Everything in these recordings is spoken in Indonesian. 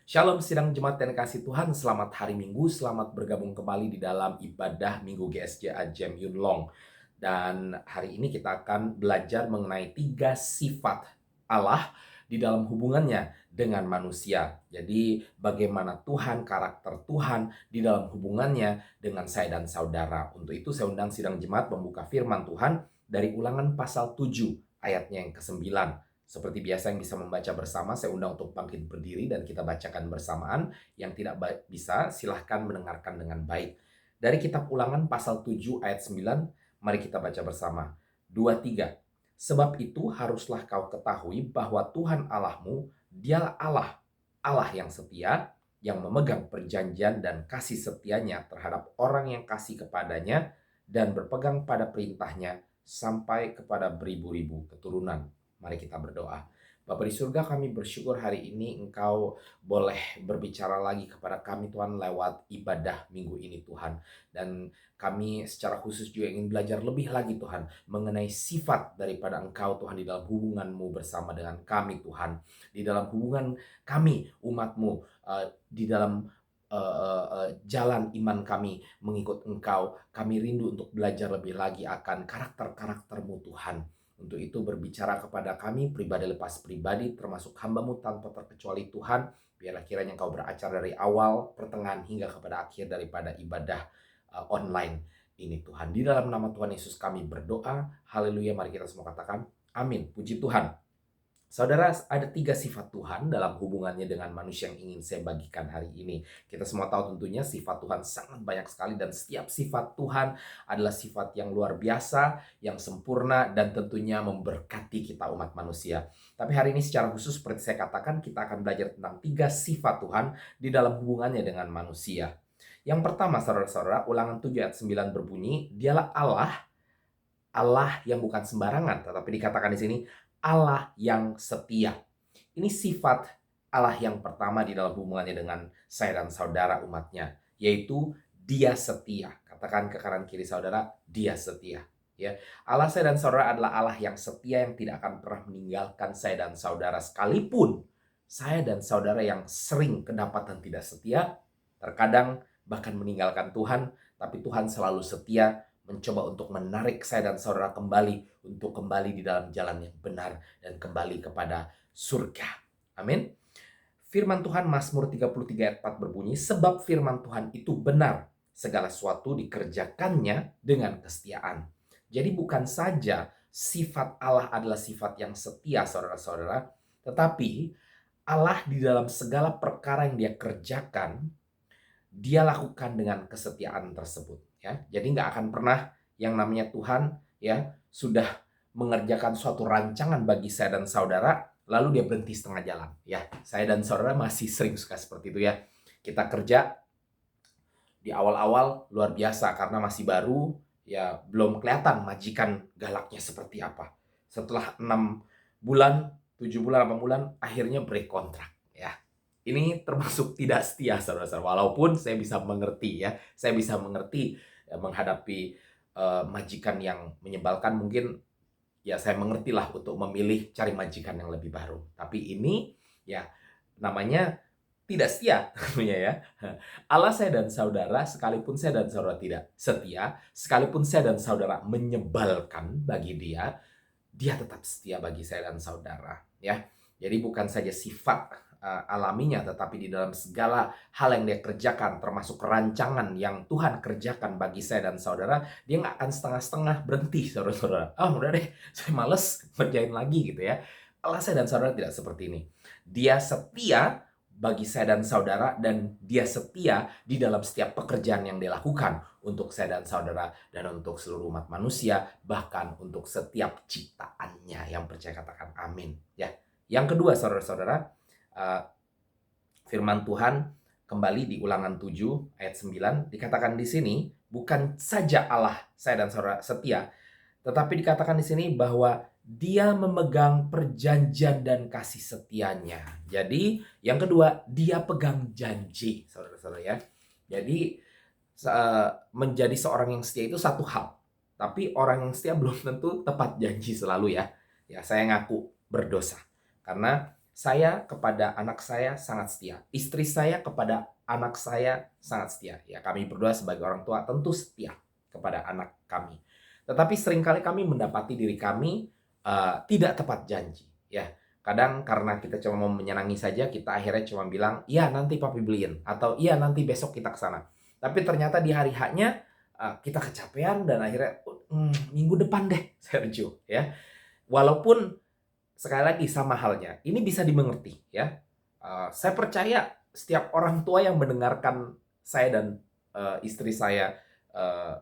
Shalom sidang jemaat dan kasih Tuhan, selamat hari Minggu, selamat bergabung kembali di dalam ibadah Minggu GSJ Jem Yun Long. Dan hari ini kita akan belajar mengenai 3 sifat Allah di dalam hubungannya dengan manusia. Jadi bagaimana Tuhan, karakter Tuhan di dalam hubungannya dengan saya dan saudara. Untuk itu saya undang sidang jemaat membuka firman Tuhan dari Ulangan pasal 7 ayatnya yang ke-9. Seperti biasa yang bisa membaca bersama, saya undang untuk bangkit berdiri dan kita bacakan bersamaan. Yang tidak bisa, silahkan mendengarkan dengan baik. Dari kitab Ulangan pasal 7 ayat 9, mari kita baca bersama. 2, 3. Sebab itu haruslah kau ketahui bahwa Tuhan Allahmu, dialah Allah, Allah yang setia, yang memegang perjanjian dan kasih setianya terhadap orang yang kasih kepadanya dan berpegang pada perintahnya sampai kepada beribu-ribu keturunan. Mari kita berdoa. Bapa di surga, kami bersyukur hari ini Engkau boleh berbicara lagi kepada kami Tuhan lewat ibadah minggu ini Tuhan. Dan kami secara khusus juga ingin belajar lebih lagi Tuhan mengenai sifat daripada Engkau Tuhan di dalam hubungan-Mu bersama dengan kami Tuhan. Di dalam hubungan kami umat-Mu, di dalam jalan iman kami mengikut Engkau. Kami rindu untuk belajar lebih lagi akan karakter-karakter-Mu Tuhan. Untuk itu berbicara kepada kami pribadi lepas pribadi, termasuk hamba-Mu tanpa terkecuali Tuhan. Biarlah kiranya Engkau beracara dari awal, pertengahan hingga kepada akhir daripada ibadah online ini Tuhan. Di dalam nama Tuhan Yesus kami berdoa. Haleluya, mari kita semua katakan amin. Puji Tuhan. Saudara, ada 3 sifat Tuhan dalam hubungannya dengan manusia yang ingin saya bagikan hari ini. Kita semua tahu tentunya sifat Tuhan sangat banyak sekali dan setiap sifat Tuhan adalah sifat yang luar biasa, yang sempurna dan tentunya memberkati kita umat manusia. Tapi hari ini secara khusus seperti saya katakan, kita akan belajar tentang 3 sifat Tuhan di dalam hubungannya dengan manusia. Yang pertama, saudara-saudara, Ulangan 7 ayat 9 berbunyi, dialah Allah, Allah yang bukan sembarangan, tetapi dikatakan di sini Allah yang setia. Ini sifat Allah yang pertama di dalam hubungannya dengan saya dan saudara umatnya, yaitu Dia setia. Katakan ke kanan kiri saudara, Dia setia. Ya, Allah saya dan saudara adalah Allah yang setia, yang tidak akan pernah meninggalkan saya dan saudara sekalipun saya dan saudara yang sering kedapatan tidak setia, terkadang bahkan meninggalkan Tuhan, tapi Tuhan selalu setia mencoba untuk menarik saya dan saudara kembali untuk kembali di dalam jalan yang benar dan kembali kepada surga. Amin. Firman Tuhan Mazmur 33 ayat 4 berbunyi, sebab firman Tuhan itu benar, segala sesuatu dikerjakannya dengan kesetiaan. Jadi bukan saja sifat Allah adalah sifat yang setia saudara-saudara, tetapi Allah di dalam segala perkara yang Dia kerjakan, Dia lakukan dengan kesetiaan tersebut. Ya, jadi nggak akan pernah yang namanya Tuhan ya sudah mengerjakan suatu rancangan bagi saya dan saudara, lalu Dia berhenti setengah jalan. Ya, saya dan saudara masih sering suka seperti itu ya. Kita kerja di awal-awal luar biasa karena masih baru, ya belum kelihatan majikan galaknya seperti apa. Setelah 6 bulan, 7 bulan, 8 bulan, akhirnya break kontrak. Ya, ini termasuk tidak setia saudara-saudara. Walaupun saya bisa mengerti ya, saya bisa mengerti menghadapi majikan yang menyebalkan, mungkin ya saya mengertilah untuk memilih cari majikan yang lebih baru. Tapi ini ya namanya tidak setia tentunya ya. Allah saya dan saudara, sekalipun saya dan saudara tidak setia, sekalipun saya dan saudara menyebalkan bagi Dia, Dia tetap setia bagi saya dan saudara ya. Jadi bukan saja sifat alaminya, tetapi di dalam segala hal yang Dia kerjakan, termasuk rancangan yang Tuhan kerjakan bagi saya dan saudara, Dia nggak akan setengah-setengah berhenti saudara-saudara. Oh udah deh, saya males kerjain lagi gitu ya. Allah saya dan saudara tidak seperti ini. Dia setia bagi saya dan saudara, dan Dia setia di dalam setiap pekerjaan yang Dia lakukan untuk saya dan saudara dan untuk seluruh umat manusia, bahkan untuk setiap ciptaannya. Yang percaya katakan amin ya. Yang kedua saudara-saudara, firman Tuhan kembali di Ulangan 7 ayat 9 dikatakan di sini, bukan saja Allah saya dan saudara setia, tetapi dikatakan di sini bahwa Dia memegang perjanjian dan kasih setianya. Jadi yang kedua, Dia pegang janji saudara-saudara ya. Jadi menjadi seorang yang setia itu satu hal, tapi orang yang setia belum tentu tepat janji selalu ya. Ya, saya ngaku berdosa karena Saya kepada anak saya sangat setia. Istri saya kepada anak saya sangat setia. Ya, kami berdua sebagai orang tua tentu setia kepada anak kami. Tetapi seringkali kami mendapati diri kami tidak tepat janji. Ya, kadang karena kita cuma mau menyenangi saja, kita akhirnya cuma bilang, iya nanti papi beliin, atau iya nanti besok kita ke sana. Tapi ternyata di hari haknya kita kecapean dan akhirnya minggu depan deh, Sergio. Ya, walaupun sekali lagi sama halnya, ini bisa dimengerti ya. Saya percaya setiap orang tua yang mendengarkan saya dan istri saya uh,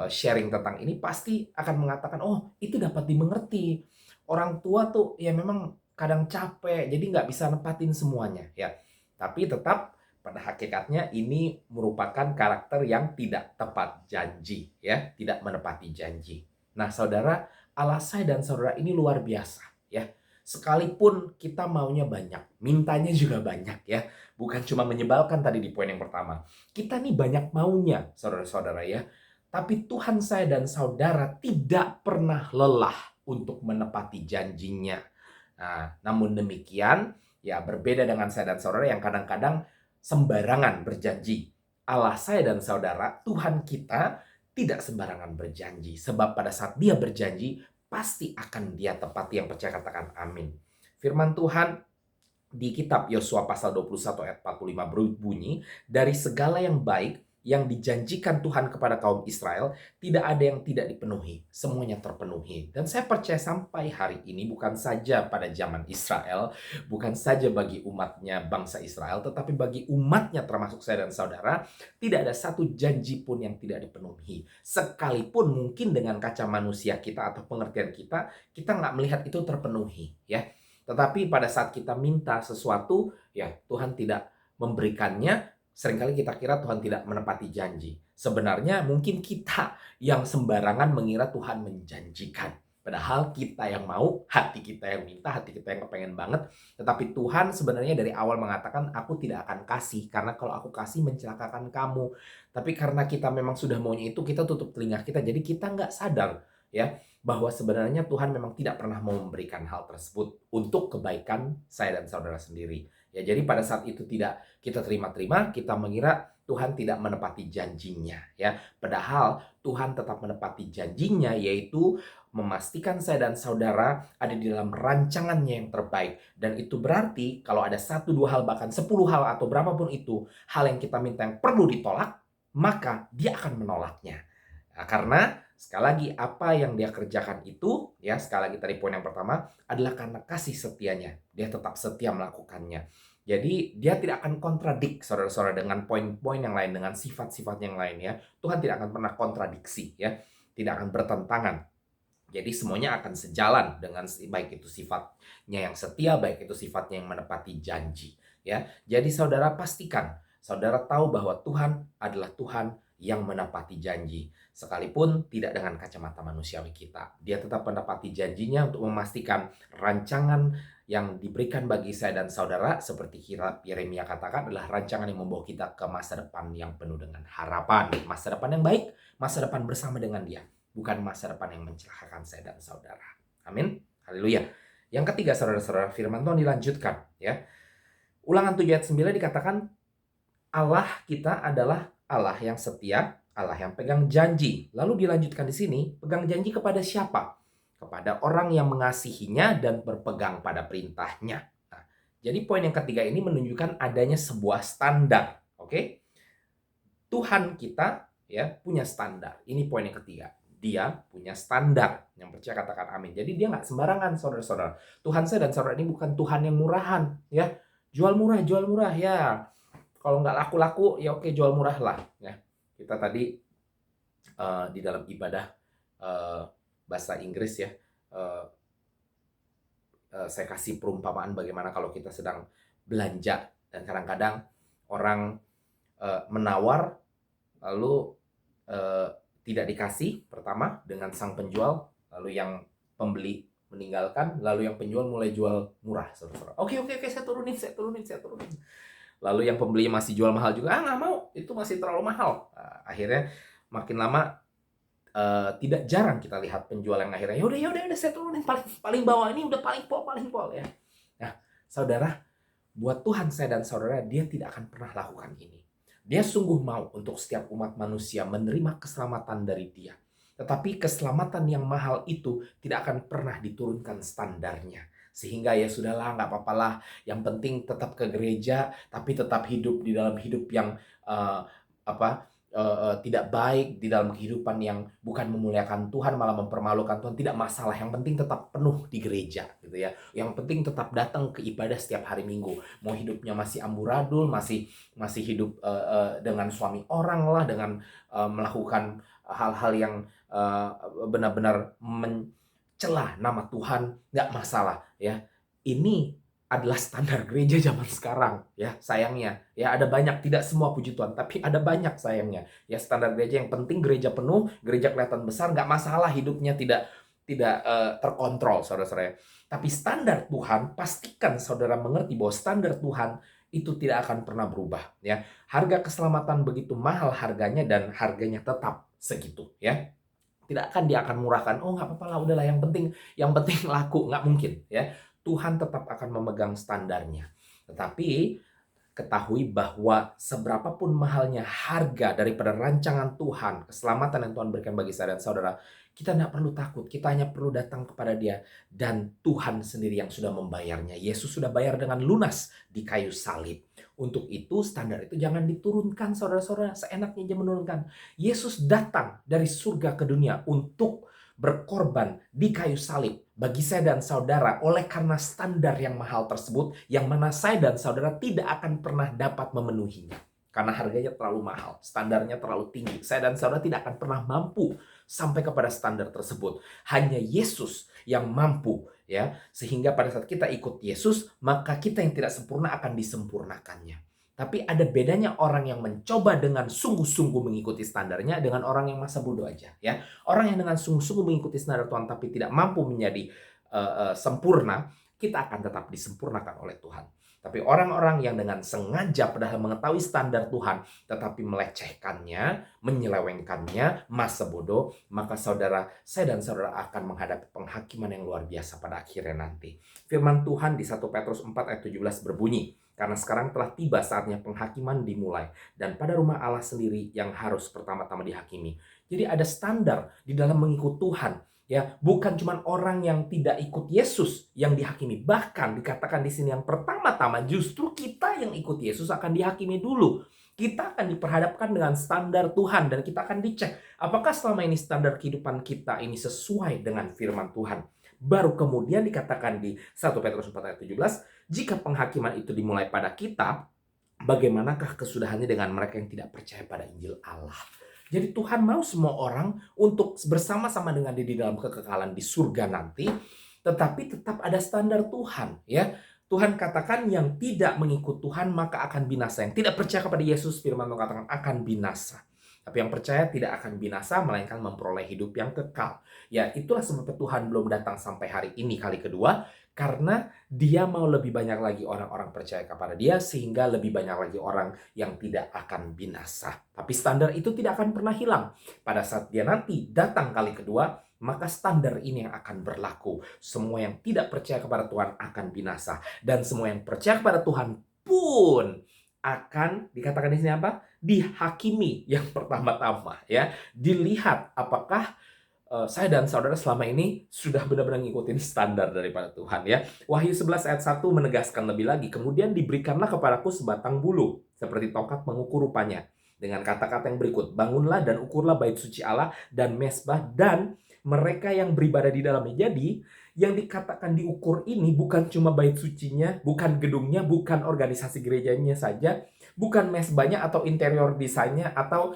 sharing tentang ini pasti akan mengatakan, oh itu dapat dimengerti. Orang tua tuh ya memang kadang capek, jadi nggak bisa nempatin semuanya ya. Tapi tetap pada hakikatnya ini merupakan karakter yang tidak tepat janji ya, tidak menepati janji. Nah saudara, Allah saya dan saudara ini luar biasa ya. Sekalipun kita maunya banyak, mintanya juga banyak ya. Bukan cuma menyebalkan tadi di poin yang pertama. Kita nih banyak maunya, saudara-saudara ya. Tapi Tuhan saya dan saudara tidak pernah lelah untuk menepati janjinya. Nah, namun demikian, ya berbeda dengan saya dan saudara yang kadang-kadang sembarangan berjanji. Allah saya dan saudara, Tuhan kita tidak sembarangan berjanji. Sebab pada saat dia berjanji, pasti akan dia tepati. Yang percaya katakan amin. Firman Tuhan di kitab Yosua pasal 21 ayat 45 berbunyi, dari segala yang baik yang dijanjikan Tuhan kepada kaum Israel, tidak ada yang tidak dipenuhi. Semuanya terpenuhi. Dan saya percaya sampai hari ini bukan saja pada zaman Israel, bukan saja bagi umatnya bangsa Israel, tetapi bagi umatnya termasuk saya dan saudara, tidak ada satu janji pun yang tidak dipenuhi. Sekalipun mungkin dengan kaca manusia kita atau pengertian kita, kita nggak melihat itu terpenuhi. Ya. Tetapi pada saat kita minta sesuatu, ya Tuhan tidak memberikannya. Seringkali kita kira Tuhan tidak menepati janji. Sebenarnya mungkin kita yang sembarangan mengira Tuhan menjanjikan. Padahal kita yang mau, hati kita yang minta, hati kita yang kepengen banget. Tetapi Tuhan sebenarnya dari awal mengatakan, aku tidak akan kasih. Karena kalau aku kasih mencelakakan kamu. Tapi karena kita memang sudah maunya itu, kita tutup telinga kita. Jadi kita nggak sadar ya bahwa sebenarnya Tuhan memang tidak pernah mau memberikan hal tersebut untuk kebaikan saya dan saudara sendiri. Ya, jadi pada saat itu tidak kita terima-terima, kita mengira Tuhan tidak menepati janjinya ya. Padahal Tuhan tetap menepati janjinya, yaitu memastikan saya dan saudara ada di dalam rancangannya yang terbaik. Dan itu berarti kalau ada 1, 2 hal, bahkan 10 hal atau berapapun itu hal yang kita minta yang perlu ditolak, maka dia akan menolaknya. Nah, karena sekali lagi apa yang dia kerjakan itu, ya sekali lagi tadi poin yang pertama adalah karena kasih setianya. Dia tetap setia melakukannya. Jadi dia tidak akan kontradik saudara-saudara dengan poin-poin yang lain, dengan sifat-sifat yang lain ya. Tuhan tidak akan pernah kontradiksi ya, tidak akan bertentangan. Jadi semuanya akan sejalan dengan baik itu sifatnya yang setia, baik itu sifatnya yang menepati janji ya. Jadi saudara pastikan, saudara tahu bahwa Tuhan adalah Tuhan yang menepati janji. Sekalipun tidak dengan kacamata manusiawi kita. Dia tetap menepati janjinya untuk memastikan rancangan yang diberikan bagi saya dan saudara, seperti kitab Yeremia katakan, adalah rancangan yang membawa kita ke masa depan yang penuh dengan harapan. Masa depan yang baik, masa depan bersama dengan dia. Bukan masa depan yang mencelakakan saya dan saudara. Amin. Haleluya. Yang ketiga, saudara-saudara, firman Tuhan dilanjutkan. Ya. Ulangan 7 ayat 9 dikatakan, Allah kita adalah Allah yang setia, Allah yang pegang janji. Lalu dilanjutkan di sini, pegang janji kepada siapa? Kepada orang yang mengasihinya dan berpegang pada perintahnya. Nah, jadi poin yang ketiga ini menunjukkan adanya sebuah standar. Oke? Tuhan kita ya punya standar. Ini poin yang ketiga. Dia punya standar. Yang percaya katakan amin. Jadi dia nggak sembarangan, saudara-saudara. Tuhan saya dan saudara ini bukan Tuhan yang murahan. Ya, jual murah ya. Kalau nggak laku-laku ya oke, jual murah lah. Ya, kita tadi di dalam ibadah bahasa Inggris ya, saya kasih perumpamaan bagaimana kalau kita sedang belanja dan kadang-kadang orang menawar lalu tidak dikasih pertama dengan sang penjual, lalu yang pembeli meninggalkan, lalu yang penjual mulai jual murah. Oke, saya turunin. Lalu yang pembeli masih jual mahal juga, nggak mau, itu masih terlalu mahal. Nah, akhirnya makin lama tidak jarang kita lihat penjual yang akhirnya ya udah saya turunin paling bawah ini udah paling pol ya. Nah, Saudara, buat Tuhan saya dan saudara, dia tidak akan pernah lakukan ini. Dia sungguh mau untuk setiap umat manusia menerima keselamatan dari dia. Tetapi keselamatan yang mahal itu tidak akan pernah diturunkan standarnya. Sehingga ya sudahlah, nggak apa-apalah. Yang penting tetap ke gereja, tapi tetap hidup di dalam hidup yang eh, apa tidak baik, di dalam kehidupan yang bukan memuliakan Tuhan, malah mempermalukan Tuhan. Tidak masalah. Yang penting tetap penuh di gereja, gitu ya. Yang penting tetap datang ke ibadah setiap hari Minggu. Mau hidupnya masih amburadul, masih hidup dengan suami orang lah, dengan melakukan hal-hal yang benar-benar mencela nama Tuhan, nggak masalah ya. Ini adalah standar gereja zaman sekarang ya, sayangnya ya. Ada banyak, tidak semua puji Tuhan, tapi ada banyak sayangnya ya standar gereja. Yang penting gereja penuh, gereja kelihatan besar, nggak masalah hidupnya tidak terkontrol, saudara-saudara. Tapi standar Tuhan, pastikan saudara mengerti bahwa standar Tuhan itu tidak akan pernah berubah ya. Harga keselamatan begitu mahal harganya, dan harganya tetap segitu ya. Tidak akan dia akan murahkan, oh nggak apa-apa lah, udahlah, yang penting laku. Nggak mungkin ya. Tuhan tetap akan memegang standarnya. Tetapi ketahui bahwa seberapapun mahalnya harga daripada rancangan Tuhan, keselamatan yang Tuhan berikan bagi saya dan saudara, kita tidak perlu takut. Kita hanya perlu datang kepada Dia, dan Tuhan sendiri yang sudah membayarnya. Yesus sudah bayar dengan lunas di kayu salib. Untuk itu standar itu jangan diturunkan, saudara-saudara, seenaknya aja menurunkan. Yesus datang dari surga ke dunia untuk berkorban di kayu salib bagi saya dan saudara. Oleh karena standar yang mahal tersebut, yang mana saya dan saudara tidak akan pernah dapat memenuhinya. Karena harganya terlalu mahal, standarnya terlalu tinggi. Saya dan saudara tidak akan pernah mampu sampai kepada standar tersebut. Hanya Yesus yang mampu ya. Sehingga pada saat kita ikut Yesus, maka kita yang tidak sempurna akan disempurnakannya. Tapi ada bedanya orang yang mencoba dengan sungguh-sungguh mengikuti standarnya dengan orang yang masa bodoh aja ya. Orang yang dengan sungguh-sungguh mengikuti standar Tuhan tapi tidak mampu menjadi sempurna, kita akan tetap disempurnakan oleh Tuhan. Tapi orang-orang yang dengan sengaja padahal mengetahui standar Tuhan tetapi melecehkannya, menyelewengkannya, masa bodoh, maka saya dan saudara akan menghadapi penghakiman yang luar biasa pada akhirnya nanti. Firman Tuhan di 1 Petrus 4 ayat 17 berbunyi, karena sekarang telah tiba saatnya penghakiman dimulai, dan pada rumah Allah sendiri yang harus pertama-tama dihakimi. Jadi ada standar di dalam mengikut Tuhan. Ya, bukan cuma orang yang tidak ikut Yesus yang dihakimi. Bahkan dikatakan di sini yang pertama-tama justru kita yang ikut Yesus akan dihakimi dulu. Kita akan diperhadapkan dengan standar Tuhan, dan kita akan dicek apakah selama ini standar kehidupan kita ini sesuai dengan firman Tuhan. Baru kemudian dikatakan di 1 Petrus 4 ayat 17, jika penghakiman itu dimulai pada kita, bagaimanakah kesudahannya dengan mereka yang tidak percaya pada Injil Allah? Jadi Tuhan mau semua orang untuk bersama-sama dengan Dia di dalam kekekalan di surga nanti, tetapi tetap ada standar Tuhan ya. Tuhan katakan yang tidak mengikut Tuhan maka akan binasa. Yang tidak percaya kepada Yesus, firman Tuhan katakan akan binasa. Tapi yang percaya tidak akan binasa, melainkan memperoleh hidup yang kekal. Ya, itulah sebabnya Tuhan belum datang sampai hari ini kali kedua, karena Dia mau lebih banyak lagi orang-orang percaya kepada Dia, sehingga lebih banyak lagi orang yang tidak akan binasa. Tapi standar itu tidak akan pernah hilang. Pada saat Dia nanti datang kali kedua, maka standar ini yang akan berlaku. Semua yang tidak percaya kepada Tuhan akan binasa, dan semua yang percaya kepada Tuhan pun akan dikatakan di sini apa? Dihakimi yang pertama-tama ya. Dilihat apakah saya dan saudara selama ini sudah benar-benar ngikutin standar daripada Tuhan ya. Wahyu 11 ayat 1 menegaskan lebih lagi, kemudian diberikanlah kepadaku sebatang bulu seperti tongkat mengukur rupanya, dengan kata-kata yang berikut, bangunlah dan ukurlah bait suci Allah dan mezbah dan mereka yang beribadah di dalamnya. Jadi yang dikatakan diukur ini bukan cuma bait sucinya, bukan gedungnya, bukan organisasi gerejanya saja, bukan mezbahnya atau interior desainnya atau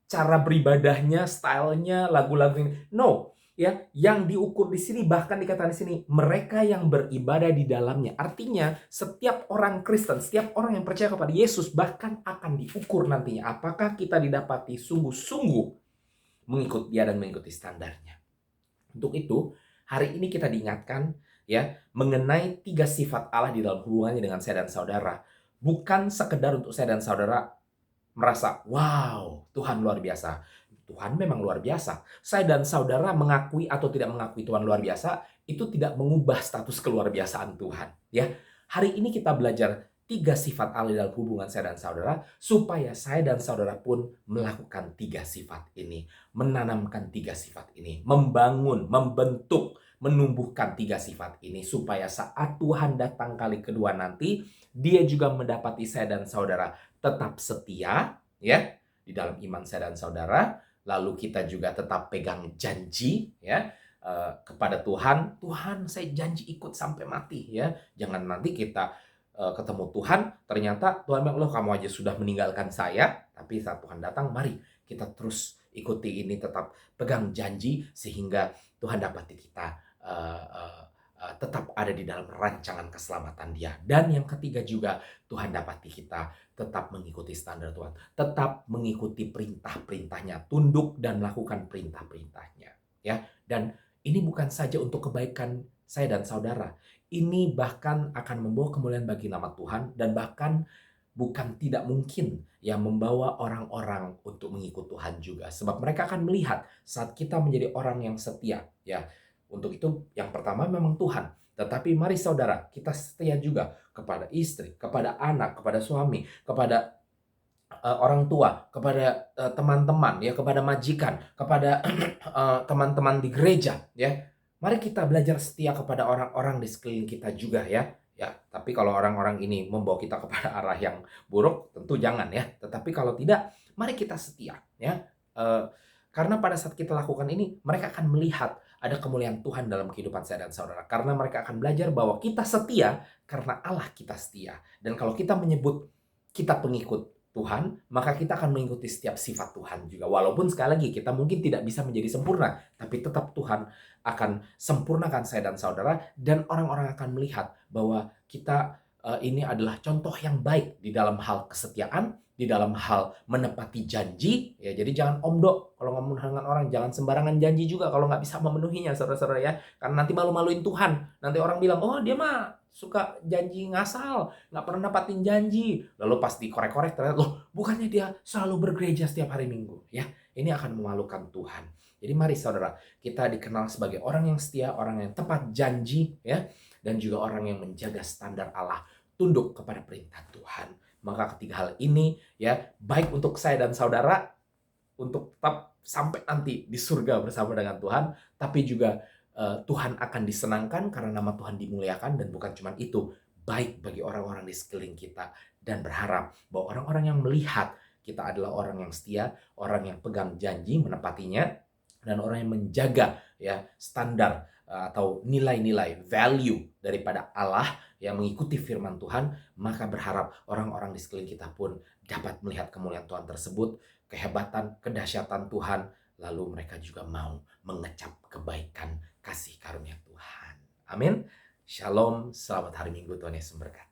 cara beribadahnya, stylenya, lagu-lagu ini. No, ya, yang diukur di sini, bahkan dikatakan di sini mereka yang beribadah di dalamnya. Artinya setiap orang Kristen, setiap orang yang percaya kepada Yesus bahkan akan diukur nantinya apakah kita didapati sungguh-sungguh mengikut Dia dan mengikuti standarnya. Untuk itu, hari ini kita diingatkan ya mengenai 3 sifat Allah di dalam hubungannya dengan saya dan saudara. Bukan sekedar untuk saya dan saudara merasa, wow, Tuhan luar biasa. Tuhan memang luar biasa. Saya dan saudara mengakui atau tidak mengakui Tuhan luar biasa, itu tidak mengubah status keluar biasaan Tuhan. Ya, Hari ini kita belajar 3 sifat Allah dalam hubungan saya dan saudara, supaya saya dan saudara pun melakukan 3 sifat ini, menanamkan 3 sifat ini, membangun, membentuk, menumbuhkan 3 sifat ini, supaya saat Tuhan datang kali kedua nanti, Dia juga mendapati saya dan saudara tetap setia, ya, di dalam iman saya dan saudara, lalu kita juga tetap pegang janji, ya, kepada Tuhan. Tuhan, saya janji ikut sampai mati, ya. Jangan nanti kita ketemu Tuhan, ternyata Tuhan bilang, loh kamu aja sudah meninggalkan saya, tapi saat Tuhan datang, mari kita terus ikuti ini, tetap pegang janji, sehingga Tuhan dapati kita tetap ada di dalam rancangan keselamatan Dia. Dan yang ketiga juga, Tuhan dapati kita tetap mengikuti standar Tuhan, tetap mengikuti perintah-perintahnya, tunduk dan melakukan perintah-perintahnya, ya. Dan ini bukan saja untuk kebaikan saya dan saudara, ini bahkan akan membawa kemuliaan bagi nama Tuhan, dan bahkan bukan tidak mungkin yang membawa orang-orang untuk mengikut Tuhan juga. Sebab mereka akan melihat saat kita menjadi orang yang setia, ya. Untuk itu yang pertama memang Tuhan. Tetapi mari saudara, kita setia juga kepada istri, kepada anak, kepada suami, kepada orang tua, kepada teman-teman, ya, kepada majikan, kepada teman-teman di gereja, ya. Mari kita belajar setia kepada orang-orang di sekeliling kita juga, ya. Ya, tapi kalau orang-orang ini membawa kita kepada arah yang buruk, tentu jangan, ya. Tetapi kalau tidak, mari kita setia, ya. Karena pada saat kita lakukan ini, mereka akan melihat ada kemuliaan Tuhan dalam kehidupan saya dan saudara. Karena mereka akan belajar bahwa kita setia karena Allah kita setia. Dan kalau kita menyebut kita pengikut Tuhan, maka kita akan mengikuti setiap sifat Tuhan juga. Walaupun sekali lagi kita mungkin tidak bisa menjadi sempurna, tapi tetap Tuhan akan sempurnakan saya dan saudara, dan orang-orang akan melihat bahwa kita ini adalah contoh yang baik di dalam hal kesetiaan, di dalam hal menepati janji, ya. Jadi jangan omdo kalau ngomong dengan orang, jangan sembarangan janji juga kalau nggak bisa memenuhinya, saudara-saudara, ya. Karena nanti malu-maluin Tuhan. Nanti orang bilang, oh dia mah suka janji ngasal, nggak pernah dapatin janji. Lalu pas dikorek-korek ternyata, loh bukannya dia selalu bergereja setiap hari Minggu, ya. Ini akan memalukan Tuhan. Jadi mari saudara, kita dikenal sebagai orang yang setia, orang yang tepat janji, ya, dan juga orang yang menjaga standar Allah, tunduk kepada perintah Tuhan. Maka ketiga hal ini, ya, baik untuk saya dan saudara untuk tetap sampai nanti di surga bersama dengan Tuhan, tapi juga Tuhan akan disenangkan karena nama Tuhan dimuliakan, dan bukan cuma itu, baik bagi orang-orang di sekeliling kita, dan berharap bahwa orang-orang yang melihat kita adalah orang yang setia, orang yang pegang janji menepatinya, dan orang yang menjaga, ya, standar atau nilai-nilai value daripada Allah, yang mengikuti firman Tuhan, maka berharap orang-orang di sekeliling kita pun dapat melihat kemuliaan Tuhan tersebut, kehebatan, kedahsyatan Tuhan, lalu mereka juga mau mengecap kebaikan kasih karunia Tuhan. Amin. Shalom, selamat hari Minggu, Tuhan Yesus memberkati.